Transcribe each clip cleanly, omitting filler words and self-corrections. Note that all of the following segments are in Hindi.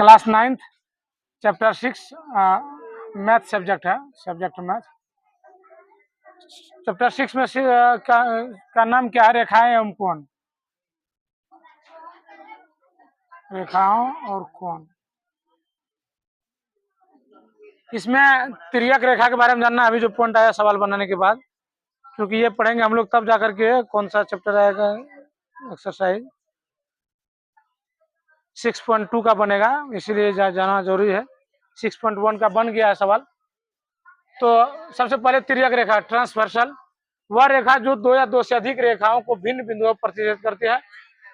Class 9th chapter 6 math subject है, सब्जेक्ट मैथ। चैप्टर 6 में से का नाम क्या है? रेखाएं एवं कोण। रेखाओं और कोण। इसमें तिर्यक रेखा के बारे में जानना अभी जो पॉइंट आया सवाल बनाने के बाद, क्योंकि ये पढ़ेंगे हम लोग तब जाकर के कौन सा चैप्टर आएगा। एक्सरसाइज 6.2 का बनेगा, इसीलिए जाना जरूरी है। 6.1 का बन गया है सवाल। तो सबसे पहले तिर्यक रेखा ट्रांसवर्सल, वह रेखा जो दो या दो से अधिक रेखाओं को भिन्न बिंदुओं पर प्रतिच्छेद करती है,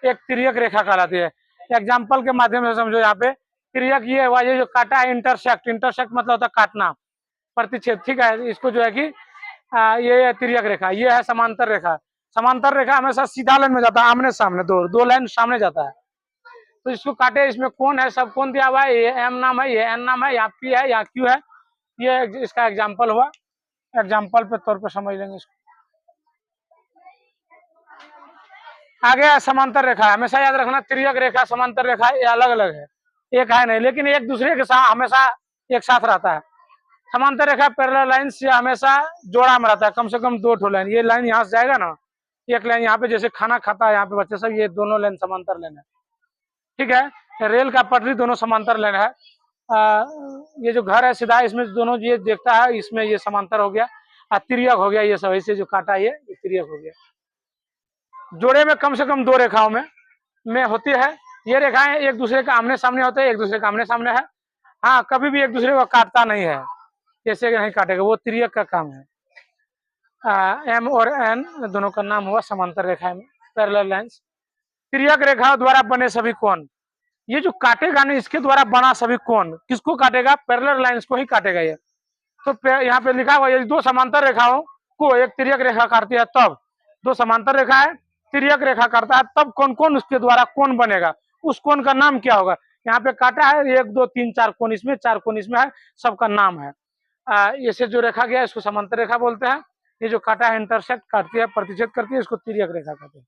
एक तिर्यक रेखा कहलाती है। एग्जाम्पल के माध्यम से समझो। यहाँ पे तिर्यक ये हुआ, ये जो काटा है इंटरसेक्ट, इंटरसेक्ट मतलब होता है काटना, प्रतिच्छेद, ठीक है। इसको जो है कि ये तिर्यक रेखा, ये है समांतर रेखा। समांतर रेखा हमेशा सीधा लाइन में जाता है, आमने सामने, दो लाइन सामने जाता है। तो इसको काटे, इसमें कौन है, सब कौन दिया हुआ है, ये एम नाम है, ये एन नाम है, यहाँ पी है, यहाँ क्यू है। ये इसका एग्जाम्पल हुआ, एग्जाम्पल पे तौर पर समझ लेंगे इसको। आगे समांतर रेखा, हमेशा याद रखना तिर्यक रेखा समांतर रेखा ये अलग अलग है, एक है नहीं, लेकिन एक दूसरे के साथ हमेशा एक साथ रहता है। समांतर रेखा पैरेलल लाइन से हमेशा जोड़ा में रहता है, कम से कम दो ठो लाइन। ये लाइन यहाँ से जाएगा ना, एक लाइन यहाँ पे जैसे खाना खाता है यहाँ पे बच्चे सब, ये दोनों लाइन समांतर लाइन है, ठीक है। रेल का पटरी दोनों समांतर लाइन है। ये जो घर है सीधा, इसमें दोनों ये देखता है, इसमें ये समांतर हो गया, तिर्यक हो गया। ये सब ऐसे जो काटा ये तिर्यक हो गया। जोड़े में कम से कम दो रेखाओं में होती है। ये रेखाएं एक दूसरे का आमने सामने होते हैं, एक दूसरे का आमने सामने है। हाँ, कभी भी एक दूसरे को काटता नहीं है, जैसे नहीं काटेगा, वो तिर्यक का काम है। एम और एन दोनों का नाम हुआ समांतर रेखा में पैरेलल लाइंस। तिर्यक रेखा द्वारा बने सभी कोण, ये जो काटेगा ना, इसके द्वारा बना सभी कोण किसको काटेगा? पैरेलल लाइंस को ही काटेगा ये। तो यहाँ पे लिखा हुआ, ये दो समांतर रेखाओं को एक तिर्यक रेखा काटती है, तब दो समांतर रेखा है, तिर्यक रेखा करता है, तब कौन कौन उसके द्वारा कोण बनेगा, उस कोण का नाम क्या होगा? यहाँ पे काटा है 1 2 3 4 कोण, इसमें 4 कोण इसमें है, सबका नाम है। ऐसे जो रेखा गया इसको समांतर रेखा बोलते हैं। ये जो काटा है इंटरसेक्ट काटती है, प्रतिच्छेद करती है, इसको तिर्यक रेखा कहते हैं।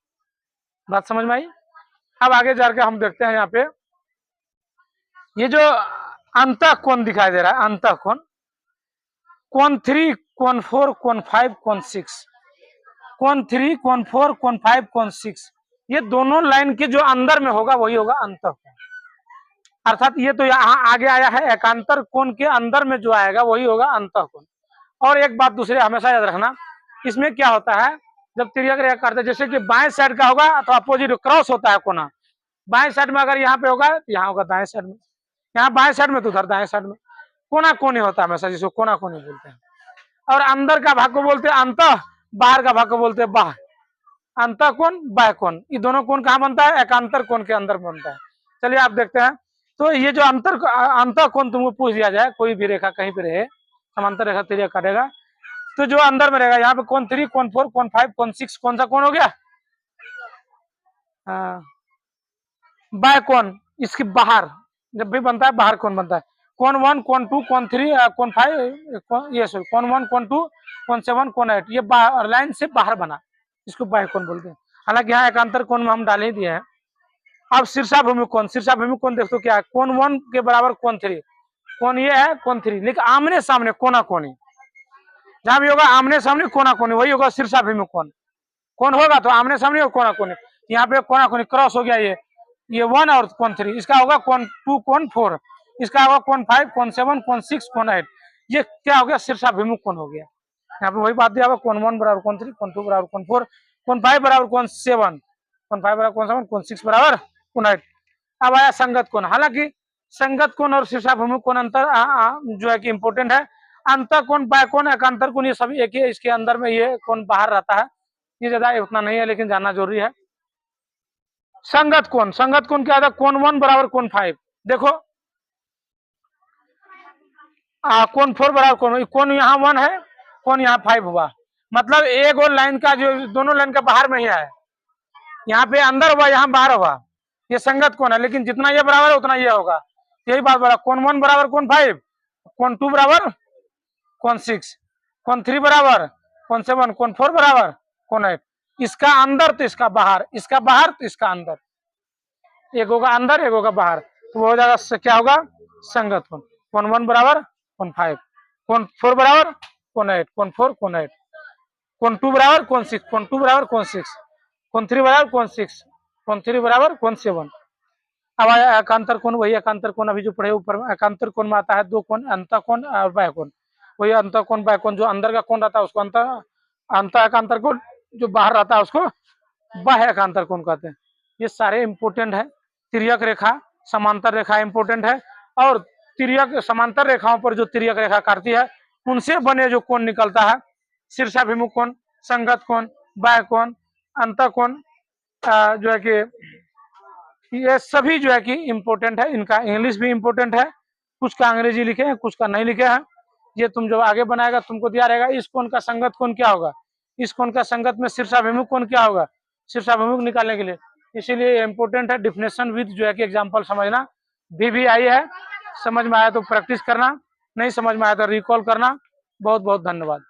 बात समझ में आई? अब आगे जाकर हम देखते हैं यहाँ पे ये जो अंतः कोण दिखाई दे रहा है, अंतः कोण, कोण 3, कोण 4, कोण 5, कोण 6, कोण 3, कोण 4, कोण 5, कोण 6, ये दोनों लाइन के जो अंदर में होगा वही होगा अंतः कोण। अर्थात ये तो यहाँ आगे आया है, एकांतर कोण के अंदर में जो आएगा वही होगा अंतः कोण। और एक बात दूसरे हमेशा याद रखना, इसमें क्या होता है जब तिर्यक रेखा काटते हैं, जैसे कि बाएं साइड का होगा तो अपोजिट क्रॉस होता है कोना। बाएं साइड में अगर यहाँ पे होगा तो यहाँ होगा दाएं साइड में, यहाँ बाएं साइड में तो उधर दाएं साइड में, कोना कोनी होता है हमेशा, जिसको कोना कोनी बोलते हैं। और अंदर का भाग को बोलते हैं अंतः, बाहर का भाग को बोलते हैं बाह्य। अंतः कोण, बाह्य कोण, ये दोनों कोण कहाँ बनता है? एकांतर कोण के अंदर बनता है। चलिए आप देखते हैं। तो ये जो अंतः कोण तुमको पूछ दिया जाए, कोई भी रेखा कहीं पे रहे, समांतर रेखा तिर्यक काटेगा, तो जो अंदर में रहेगा यहाँ पे कोण 3, कोण 4, कोण 5, कोण 6, कौन सा कोण हो गया? बाह्य कोण। इसके बाहर जब भी बनता है बाहर कोण बनता है, कोण 1, कोण 2, कोण 3, कोण 5, ये सॉरी कोण 1, कोण 2, कोण 7, कोण 8, ये लाइन से बाहर बना, इसको बाह्य कोण बोलते हैं। हालांकि यहाँ एकांतर कोण में हम डाल ही दिए हैं। अब शीर्षाभूमि कोण, शीर्षाभूमि कोण देखो क्या है? कोण 1 के बराबर कोण 3, कोण ये है कोण 3, लेकिन आमने सामने कोना कोनी, जहां भी होगा आमने सामने कोना कोनी वही होगा शीर्षाभूमि कोण। कोण होगा तो आमने सामने और कोना कोनी, यहाँ पे कोना कोनी क्रॉस हो गया, ये 1 और कोण 3, इसका होगा कोण 2, कोण 4, इसका होगा कोण 5, कोण 7, कोण 6, कोण 8, ये क्या हो गया? शीर्षाभिमुख कोण हो गया। यहाँ पे वही बात दिया हुआ, कोण 1 बराबर कोण 3, कोण 2 बराबर कोण 4, कोण 5 बराबर कोण 7, कोण 5 बराबर कोण 7, कोण 6 बराबर कोण 8। अब आया संगत कोण। हालांकि संगत कोण और शीर्षाभिमुख कोण अंतर जो है कि इंपोर्टेंट है। अंतः कोण, बाह्य कोण, एकांतर कोण, ये सभी एक ही है। इसके अंदर में ये कोण बाहर रहता है, ये ज्यादा उतना नहीं है, लेकिन जानना जरूरी है। संगत कोण, संगत कोण क्या होता है? कोण 1 बराबर कोण 5, देखो कोण 4 बराबर कोण यहाँ 1 है, कोण यहाँ 5 हुआ, मतलब एक और लाइन का जो दोनों लाइन का बाहर में ही है, यहाँ पे अंदर हुआ, यहाँ बाहर हुआ, ये संगत कोण है। लेकिन जितना ये बराबर है उतना ये होगा, यही बात बड़ा। कोण 1 बराबर कोण 5, कोण 2 बराबर कोण 6, कोण 3 बराबर कोण 7, कोण 4 बराबर कोण 8। इसका अंदर तो इसका बाहर, इसका बाहर तो इसका अंदर, एक होगा अंदर एक होगा बाहर। तो वो हो जाएगा क्या होगा, संगत कोण। कोण 1 बराबर कोण 5, कोण 4 बराबर कोण 8, कोण 4 कोण 8, कोण 2 बराबर कोण 6, कोण 2 बराबर कोण 6, कोण 3 बराबर कोण 6, कोण 3 बराबर कोण 7। अब आया एकांतर कोण, वही एकांतर कोण अभी जो पढ़े ऊपर में, एकांतर कोण में आता है 2 कोण, अंतः कोण और बाह्य कोण। वही अंतः कोण बाह्य कोण, जो अंदर का कोण रहता है उसको अंतः एकांतर कोण, जो बाहर रहता है उसको बाह्य एकांतर कोण कहते हैं। ये सारे इंपोर्टेंट है। तिर्यक रेखा, समांतर रेखा इंपोर्टेंट है, और तिर्यक समांतर रेखाओं पर जो तिर्यक रेखा काटती है उनसे बने जो कोण निकलता है, शीर्षाभिमुख कोण, संगत कोण, बाह्य कोण, अंतः कोण, जो है कि ये सभी जो है कि इम्पोर्टेंट है। इनका इंग्लिश भी इम्पोर्टेंट है, कुछ का अंग्रेजी लिखे हैं, कुछ का नहीं लिखे हैं। ये तुम जब आगे बनाएगा तुमको दिया रहेगा इस कोण का संगत कोण क्या होगा, इस कोण का संगत में शीर्षाभिमुख कोण क्या होगा, शीर्षाभिमुख निकालने के लिए। इसीलिए इम्पोर्टेंट है। डिफिनेशन विद जो है कि एग्जाम्पल समझना। भी आई है, समझ में आया तो प्रैक्टिस करना, नहीं समझ में आया तो रिकॉल करना। बहुत बहुत धन्यवाद।